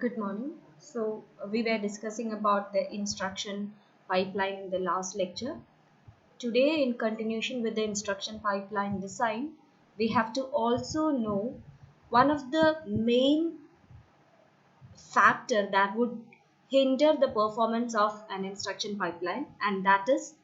Good morning. We were discussing about the instruction pipeline in the last lecture. Today, in continuation with the instruction pipeline design, we have to also know one of the main factor that would hinder the performance of an instruction pipeline, and that is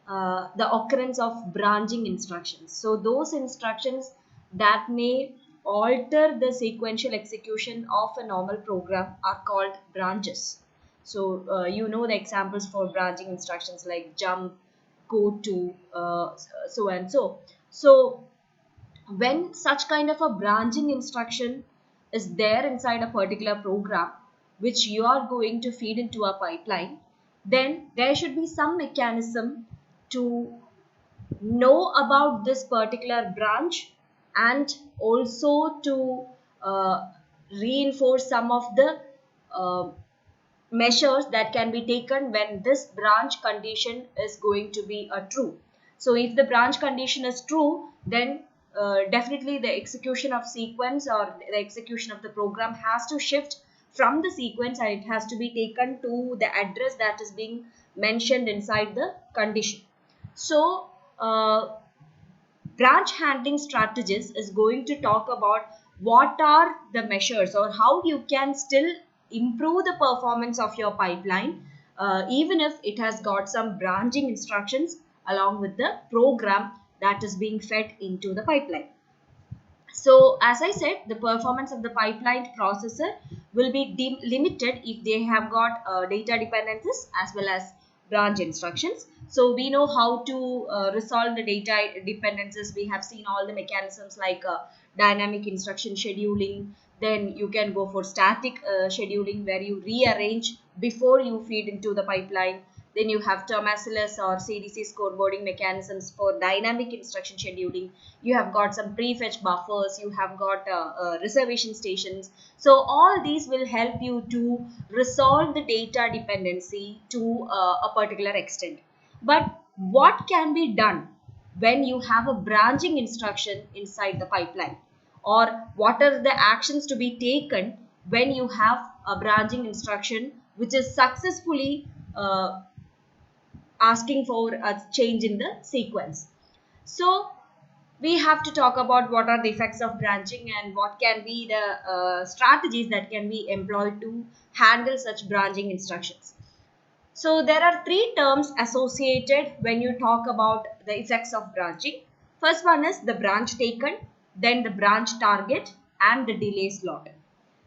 the occurrence of branching instructions. So those instructions that may alter the sequential execution of a normal program are called branches. So you know the examples for branching instructions like jump, go to, so and so. So when such kind of a branching instruction is there inside a particular program which you are going to feed into a pipeline, then there should be some mechanism to know about this particular branch and also to uh, reinforce some of the uh, measures that can be taken when this branch condition is going to be a true. So if the branch condition is true, then definitely the execution of sequence or the execution of the program has to shift from the sequence, and it has to be taken to the address that is being mentioned inside the condition. So branch handling strategies is going to talk about what are the measures or how you can still improve the performance of your pipeline even if it has got some branching instructions along with the program that is being fed into the pipeline. So as I said, the performance of the pipeline processor will be limited if they have got data dependencies as well as branch instructions. So we know how to resolve the data dependencies. We have seen all the mechanisms like dynamic instruction scheduling. Then you can go for static scheduling where you rearrange before you feed into the pipeline. Then you have Tomaselos or CDC scoreboarding mechanisms for dynamic instruction scheduling. You have got some prefetch buffers. You have got reservation stations. So all these will help you to resolve the data dependency to a particular extent. But what can be done when you have a branching instruction inside the pipeline? Or what are the actions to be taken when you have a branching instruction which is successfully asking for a change in the sequence? So we have to talk about what are the effects of branching and what can be the strategies that can be employed to handle such branching instructions. So there are three terms associated when you talk about the effects of branching. First one is the branch taken, then the branch target, and the delay slot.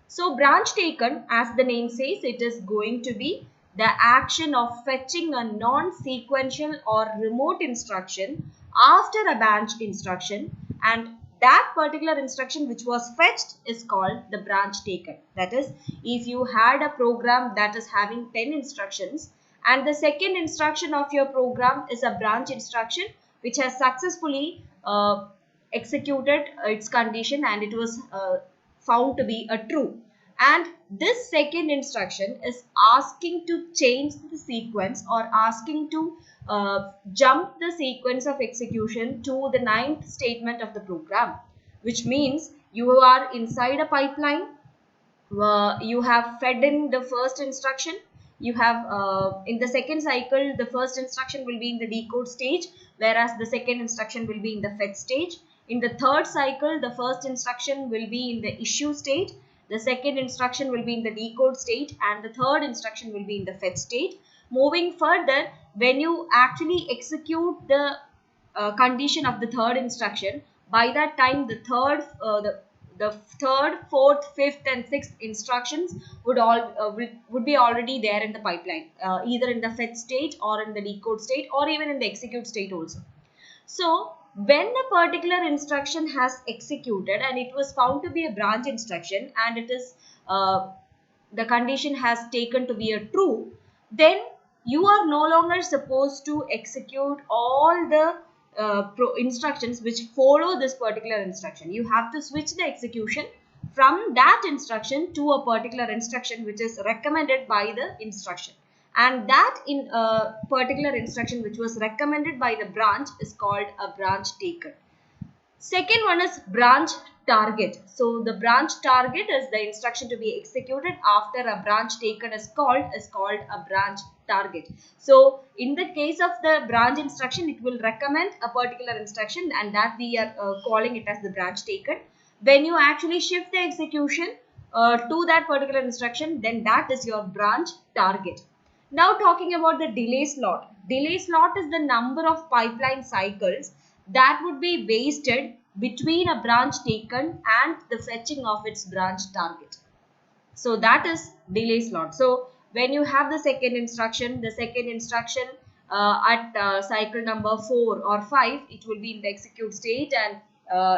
So branch taken, as the name says, it is going to be the action of fetching a non-sequential or remote instruction after a branch instruction, and that particular instruction which was fetched is called the branch taken. That is, if you had a program that is having 10 instructions and the second instruction of your program is a branch instruction which has successfully executed its condition and it was found to be a true, and this second instruction is asking to change the sequence or asking to jump the sequence of execution to the ninth statement of the program, which means you are inside a pipeline. You have fed in the first instruction. You have in the second cycle the first instruction will be in the decode stage, whereas the second instruction will be in the fetch stage. In the third cycle the first instruction will be in the issue state, the second instruction will be in the decode state, and the third instruction will be in the fetch state. Moving further, when you actually execute the condition of the third instruction, by that time the third, fourth, fifth, and sixth instructions would would be already there in the pipeline, either in the fetch state or in the decode state or even in the execute state also. So when a particular instruction has executed and it was found to be a branch instruction and it is the condition has taken to be a true, then you are no longer supposed to execute all the instructions which follow this particular instruction. You have to switch the execution from that instruction to a particular instruction which is recommended by the instruction, and that in a particular instruction which was recommended by the branch is called a branch taken. Second one is branch target. So the branch target is the instruction to be executed after a branch taken is called a branch target. So in the case of the branch instruction, it will recommend a particular instruction, and that we are calling it as the branch taken. When you actually shift the execution to that particular instruction, then that is your branch target. Now talking about the delay slot. Delay slot is the number of pipeline cycles that would be wasted between a branch taken and the fetching of its branch target. So that is delay slot. So when you have the second instruction at cycle number 4 or 5, it will be in the execute state, and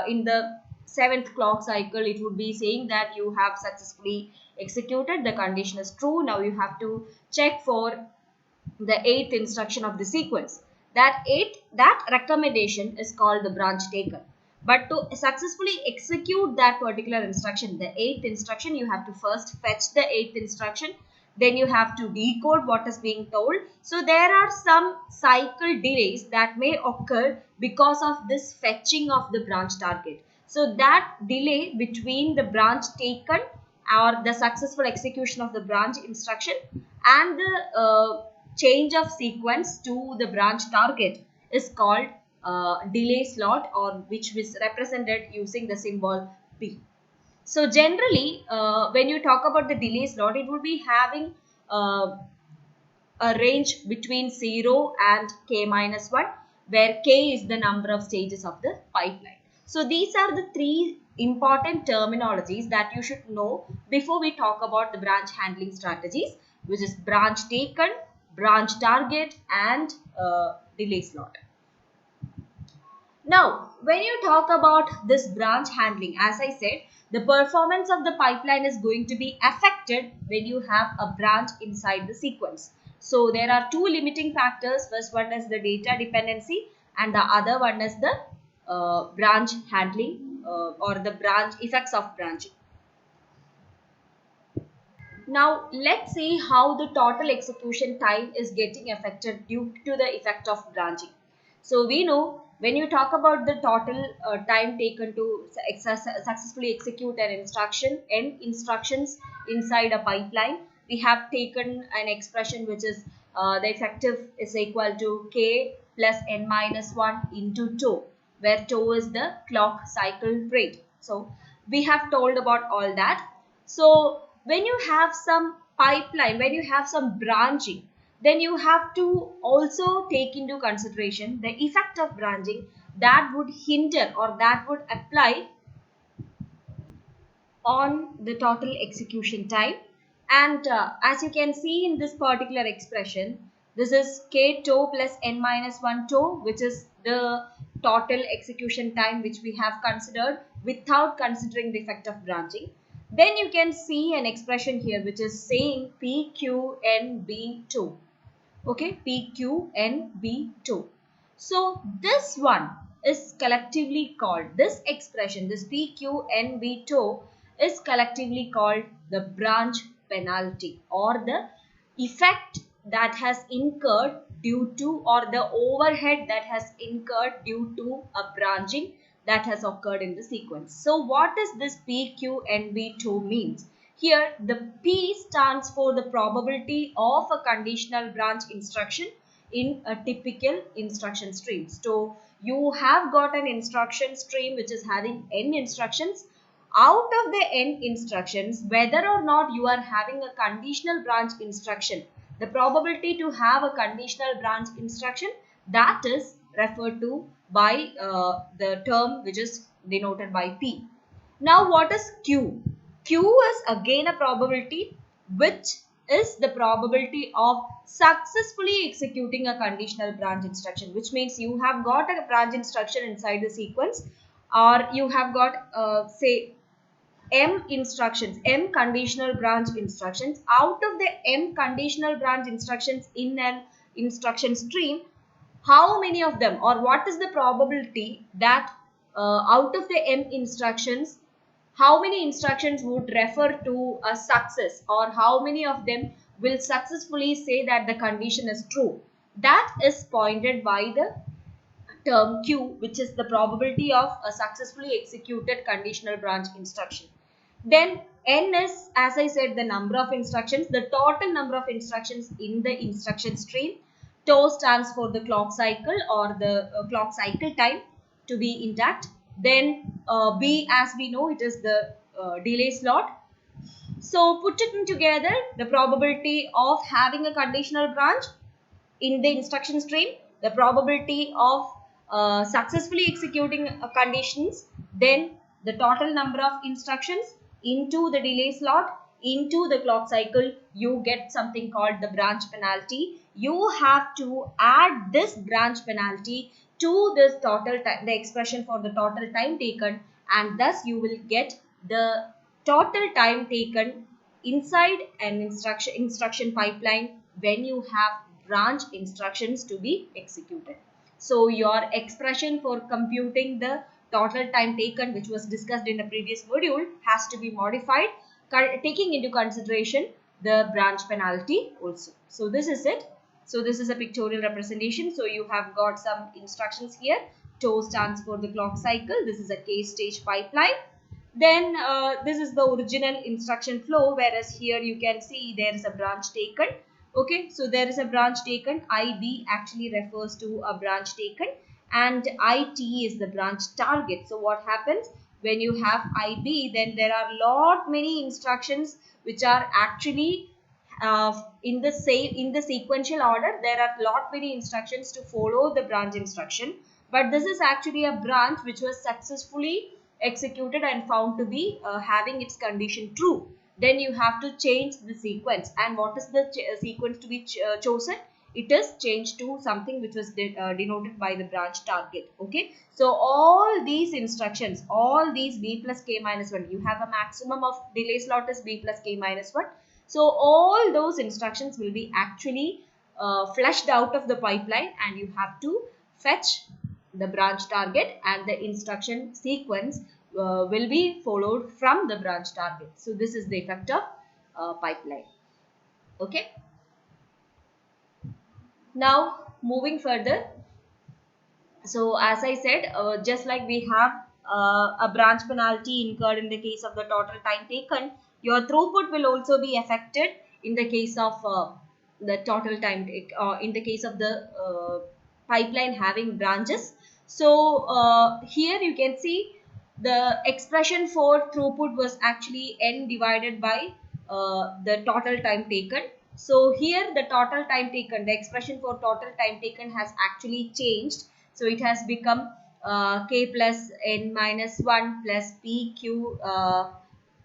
in the 7th clock cycle, it would be saying that you have successfully executed, the condition is true. Now you have to check for the 8th instruction of the sequence. That recommendation is called the branch taken. But to successfully execute that particular instruction, the 8th instruction, you have to first fetch the 8th instruction. Then you have to decode what is being told. So there are some cycle delays that may occur because of this fetching of the branch target. So that delay between the branch taken or the successful execution of the branch instruction and the change of sequence to the branch target is called delay slot, or which is represented using the symbol P. So generally, when you talk about the delay slot, it would be having a range between 0 and k minus 1, where k is the number of stages of the pipeline. So these are the three important terminologies that you should know before we talk about the branch handling strategies, which is branch taken, branch target, and delay slot. Now, when you talk about this branch handling, as I said, the performance of the pipeline is going to be affected when you have a branch inside the sequence. So, there are two limiting factors. First one is the data dependency, and the other one is the branch handling or the branch effects of branching. Now, let's see how the total execution time is getting affected due to the effect of branching. So, we know when you talk about the total time taken to successfully execute an instruction, n instructions inside a pipeline, we have taken an expression which is the effective is equal to k plus n minus 1 into tau, where tau is the clock cycle rate. So, we have told about all that. So, when you have some pipeline, when you have some branching, then you have to also take into consideration the effect of branching that would hinder or that would apply on the total execution time. And as you can see in this particular expression, this is k tau plus n minus 1 tau, which is the total execution time which we have considered without considering the effect of branching. Then you can see an expression here which is saying PQNB2. Okay, PQNB2. So this one is collectively called, this expression, this PQNB2 is collectively called the branch penalty, or the effect that has incurred due to, or the overhead that has incurred due to a branching that has occurred in the sequence. So what does this PQNB2 means? Here the P stands for the probability of a conditional branch instruction in a typical instruction stream. So you have got an instruction stream which is having n instructions. Out of the n instructions, whether or not you are having a conditional branch instruction, the probability to have a conditional branch instruction, that is referred to by the term which is denoted by P. Now what is Q? Q is again a probability, which is the probability of successfully executing a conditional branch instruction, which means you have got a branch instruction inside the sequence, or you have got say M instructions, M conditional branch instructions. Out of the M conditional branch instructions in an instruction stream, how many of them, or what is the probability that out of the M instructions, how many instructions would refer to a success, or how many of them will successfully say that the condition is true? That is pointed by the term Q, which is the probability of a successfully executed conditional branch instruction. Then N is, as I said, the number of instructions, the total number of instructions in the instruction stream. Tau stands for the clock cycle or the clock cycle time to be intact. Then B, as we know, it is the delay slot. So put it together, the probability of having a conditional branch in the instruction stream, the probability of successfully executing conditions, then the total number of instructions into the delay slot into the clock cycle, you get something called the branch penalty. You have to add this branch penalty to this total time, the expression for the total time taken, and thus you will get the total time taken inside an instruction pipeline when you have branch instructions to be executed. So your expression for computing the total time taken, which was discussed in the previous module, has to be modified taking into consideration the branch penalty also. So this is it. So this is a pictorial representation. So you have got some instructions here. Tau stands for the clock cycle. This is a k-stage pipeline. Then this is the original instruction flow, whereas here you can see there is a branch taken. Okay, so there is a branch taken. IB actually refers to a branch taken, and IT is the branch target. So what happens when you have IB? Then there are lot many instructions which are actually in the sequential order. There are lot many instructions to follow the branch instruction, but this is actually a branch which was successfully executed and found to be having its condition true. Then you have to change the sequence, and what is the sequence to be chosen? It is changed to something which was denoted by the branch target. Okay, so all these instructions, all these b plus k minus 1, you have a maximum of delay slot is b plus k minus 1. So all those instructions will be actually flushed out of the pipeline, and you have to fetch the branch target, and the instruction sequence will be followed from the branch target. So this is the effect of pipeline. Okay. Now moving further. So as I said, just like we have a branch penalty incurred in the case of the total time taken, your throughput will also be affected in the case of the total time, in the case of the pipeline having branches. So here you can see the expression for throughput was actually n divided by the total time taken. So here the total time taken, the expression for total time taken has actually changed. So it has become k plus n minus 1 plus pq,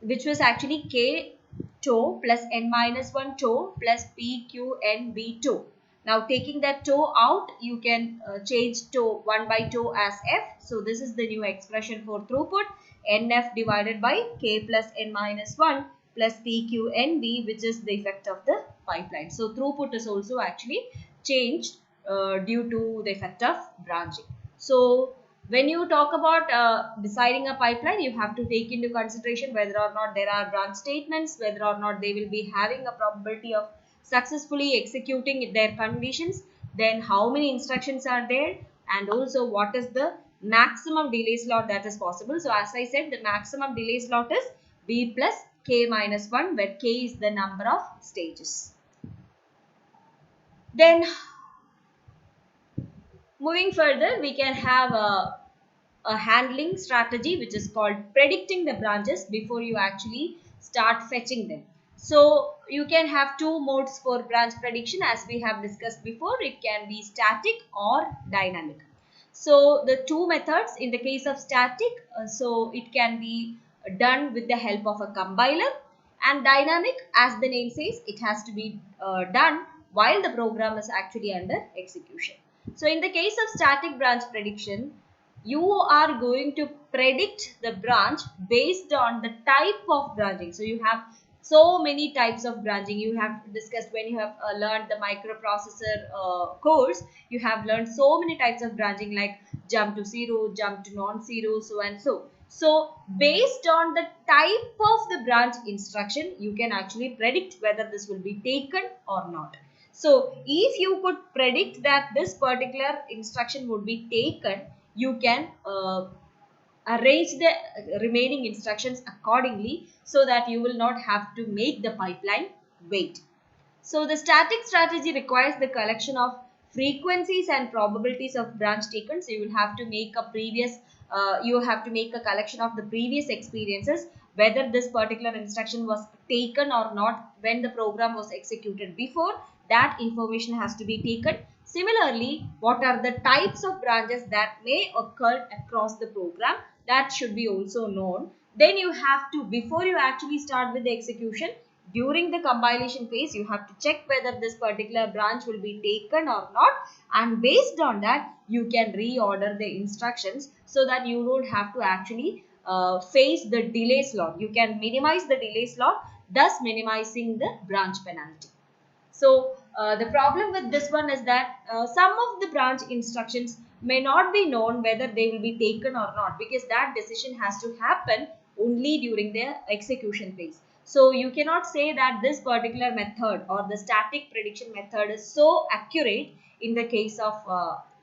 which was actually k tau plus n minus 1 tau plus pq n b tau. Now taking that tau out, you can change tau 1 by tau as f. So this is the new expression for throughput, nf divided by k plus n minus 1 plus pqnb, which is the effect of the pipeline. So throughput is also actually changed due to the effect of branching. So when you talk about deciding a pipeline, you have to take into consideration whether or not there are branch statements, whether or not they will be having a probability of successfully executing their conditions, then how many instructions are there, and also what is the maximum delay slot that is possible. So as I said, the maximum delay slot is b plus k minus 1, where k is the number of stages. Then moving further, we can have a handling strategy which is called predicting the branches before you actually start fetching them. So you can have two modes for branch prediction, as we have discussed before. It can be static or dynamic. So the two methods in the case of static, so it can be done with the help of a compiler, and dynamic, as the name says, it has to be done while the program is actually under execution. So in the case of static branch prediction, you are going to predict the branch based on the type of branching. So you have so many types of branching. You have discussed when you have learned the microprocessor course, you have learned so many types of branching like jump to zero, jump to non-zero, so and so. So based on the type of the branch instruction, you can actually predict whether this will be taken or not. So if you could predict that this particular instruction would be taken, you can arrange the remaining instructions accordingly so that you will not have to make the pipeline wait. So the static strategy requires the collection of frequencies and probabilities of branch taken. So you will have to make a collection of the previous experiences, whether this particular instruction was taken or not when the program was executed before. That information has to be taken. Similarly, what are the types of branches that may occur across the program, that should be also known. Then you have to, before you actually start with the execution, during the compilation phase, you have to check whether this particular branch will be taken or not, and based on that you can reorder the instructions so that you don't have to actually face the delay slot. You can minimize the delay slot, thus minimizing the branch penalty. So the problem with this one is that some of the branch instructions may not be known whether they will be taken or not, because that decision has to happen only during the execution phase. So you cannot say that this particular method or the static prediction method is so accurate in the case of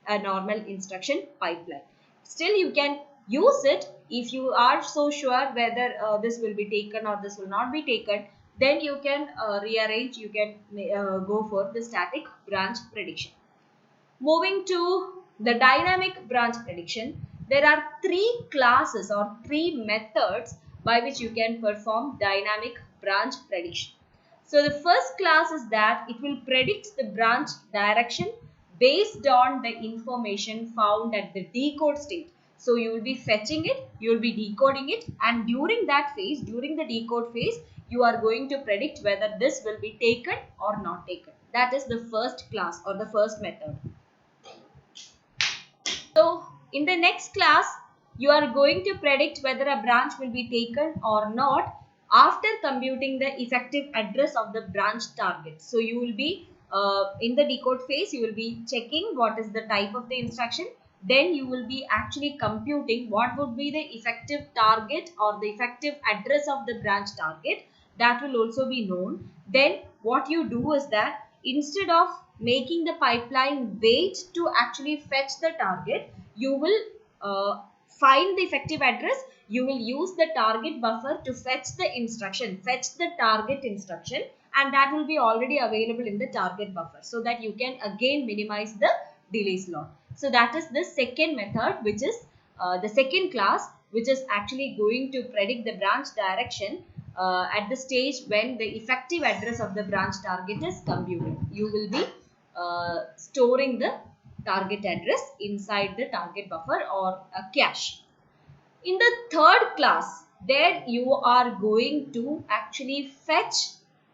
a normal instruction pipeline. Still, you can use it if you are so sure whether this will be taken or this will not be taken. Then you can rearrange, you can go for the static branch prediction. Moving to the dynamic branch prediction, there are three classes or three methods by which you can perform dynamic branch prediction. So the first class is that it will predict the branch direction based on the information found at the decode state. So you will be fetching it, you will be decoding it, and during that phase, during the decode phase, you are going to predict whether this will be taken or not taken. That is the first class or the first method. So in the next class, you are going to predict whether a branch will be taken or not after computing the effective address of the branch target. So you will be in the decode phase, you will be checking what is the type of the instruction. Then you will be actually computing what would be the effective target or the effective address of the branch target. That will also be known. Then what you do is that instead of making the pipeline wait to actually fetch the target, you will find the effective address. You will use the target buffer to fetch the instruction, fetch the target instruction, and that will be already available in the target buffer, so that you can again minimize the delay slot. So that is the second method, which is the second class, which is actually going to predict the branch direction at the stage when the effective address of the branch target is computed. You will be storing the target address inside the target buffer or a cache. In the third class, there you are going to actually fetch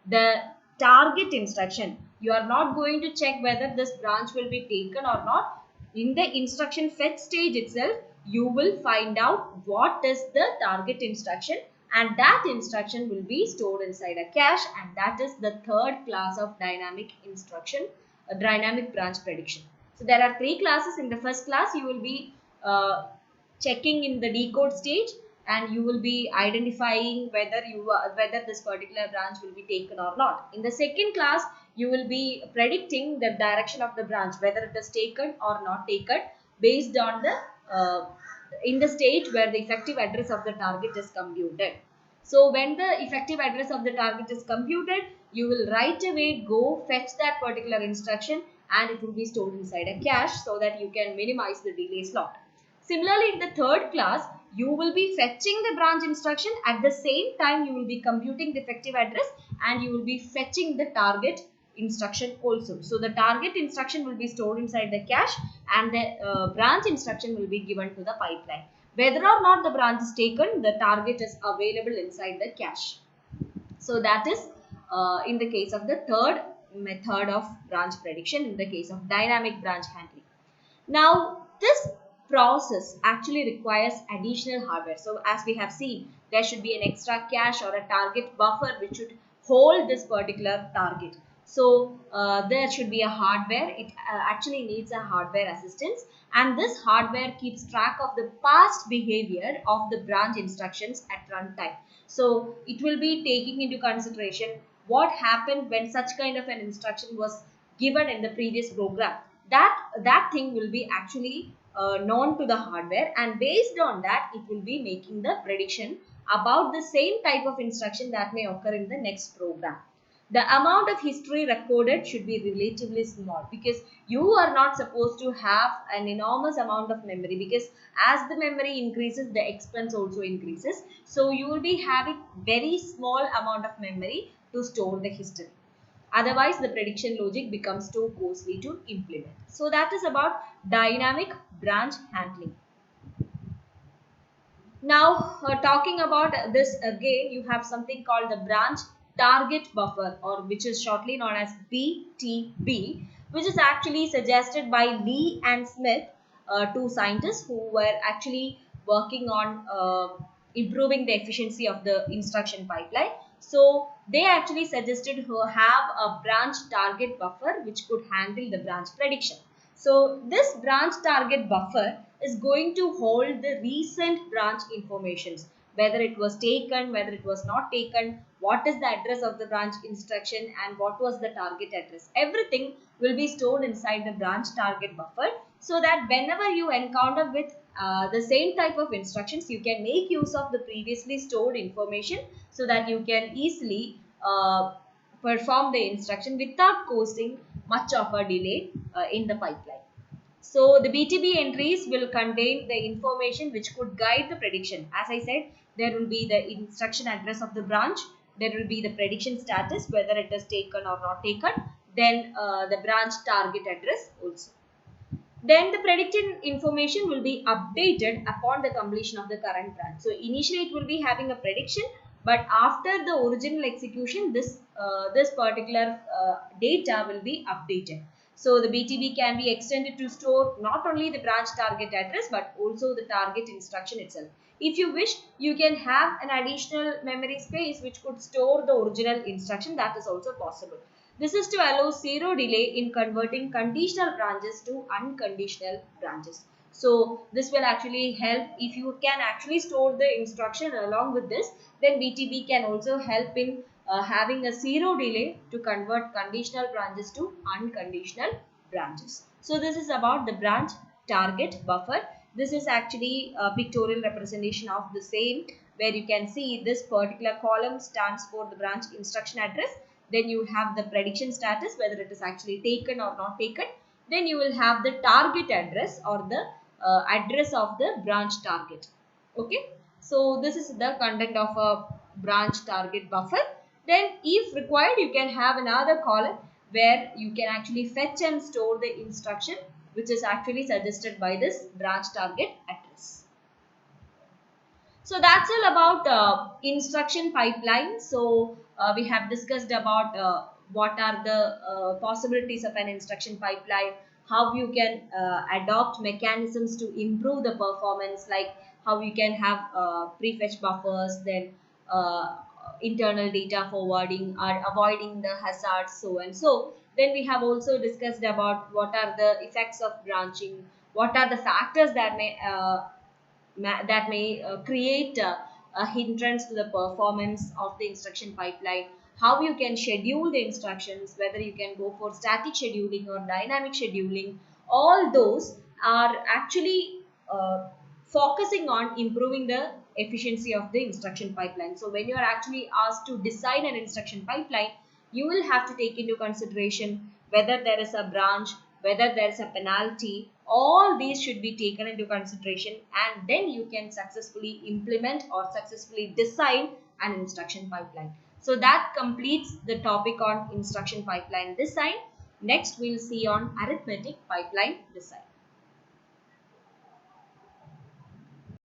the target instruction. You are not going to check whether this branch will be taken or not. In the instruction fetch stage itself, you will find out what is the target instruction, and that instruction will be stored inside a cache, and that is the third class of dynamic instruction, dynamic branch prediction. So there are three classes. In the first class, you will be checking in the decode stage, and you will be identifying whether this particular branch will be taken or not. In the second class, you will be predicting the direction of the branch, whether it is taken or not taken, based on the in the stage where the effective address of the target is computed. So when the effective address of the target is computed, you will right away go fetch that particular instruction, and it will be stored inside a cache so that you can minimize the delay slot. Similarly, in the third class, you will be fetching the branch instruction. At the same time, you will be computing the effective address, and you will be fetching the target instruction also. So the target instruction will be stored inside the cache, and the branch instruction will be given to the pipeline. Whether or not the branch is taken, the target is available inside the cache. So that is in the case of the third method of branch prediction, in the case of dynamic branch handling. Now, this process actually requires additional hardware. So as we have seen, there should be an extra cache or a target buffer which should hold this particular target. So there should be a hardware. It actually needs a hardware assistance, and this hardware keeps track of the past behavior of the branch instructions at runtime. So it will be taking into consideration what happened when such kind of an instruction was given in the previous program, that thing will be actually known to the hardware, and based on that it will be making the prediction about the same type of instruction that may occur in the next program. The amount of history recorded should be relatively small, because you are not supposed to have an enormous amount of memory, because as the memory increases the expense also increases. So you will be having very small amount of memory to store the history. Otherwise, the prediction logic becomes too costly to implement. So that is about dynamic branch handling. Now, talking about this again, you have something called the branch target buffer, or which is shortly known as BTB, which is actually suggested by Lee and Smith, two scientists who were actually working on improving the efficiency of the instruction pipeline. So they actually suggested to have a branch target buffer which could handle the branch prediction. So this branch target buffer is going to hold the recent branch informations, whether it was taken, whether it was not taken, what is the address of the branch instruction, and what was the target address. Everything will be stored inside the branch target buffer, so that whenever you encounter with the same type of instructions, you can make use of the previously stored information, so that you can easily perform the instruction without causing much of a delay in the pipeline. So the BTB entries will contain the information which could guide the prediction. As I said, there will be the instruction address of the branch, there will be the prediction status, whether it is taken or not taken, then the branch target address also. Then the predicted information will be updated upon the completion of the current branch. So initially it will be having a prediction, but after the original execution, this particular data will be updated. So the BTB can be extended to store not only the branch target address, but also the target instruction itself. If you wish, you can have an additional memory space which could store the original instruction. That is also possible. This is to allow zero delay in converting conditional branches to unconditional branches. So this will actually help. If you can actually store the instruction along with this, then BTB can also help in having a zero delay to convert conditional branches to unconditional branches. So this is about the branch target buffer. This is actually a pictorial representation of the same, where you can see this particular column stands for the branch instruction address. Then you have the prediction status, whether it is actually taken or not taken. Then you will have the target address, or the address of the branch target. Okay. So this is the content of a branch target buffer. Then if required, you can have another column where you can actually fetch and store the instruction which is actually suggested by this branch target address. So that's all about instruction pipeline. So we have discussed about what are the possibilities of an instruction pipeline, how you can adopt mechanisms to improve the performance, like how you can have prefetch buffers, then internal data forwarding, or avoiding the hazards, so and so. Then we have also discussed about what are the effects of branching, what are the factors that may create a hindrance to the performance of the instruction pipeline, how you can schedule the instructions, whether you can go for static scheduling or dynamic scheduling. All those are actually focusing on improving the efficiency of the instruction pipeline. So when you are actually asked to design an instruction pipeline, you will have to take into consideration whether there is a branch, whether there is a penalty. All these should be taken into consideration, and then you can successfully implement or successfully design an instruction pipeline. So that completes the topic on instruction pipeline design. Next we'll see on arithmetic pipeline design.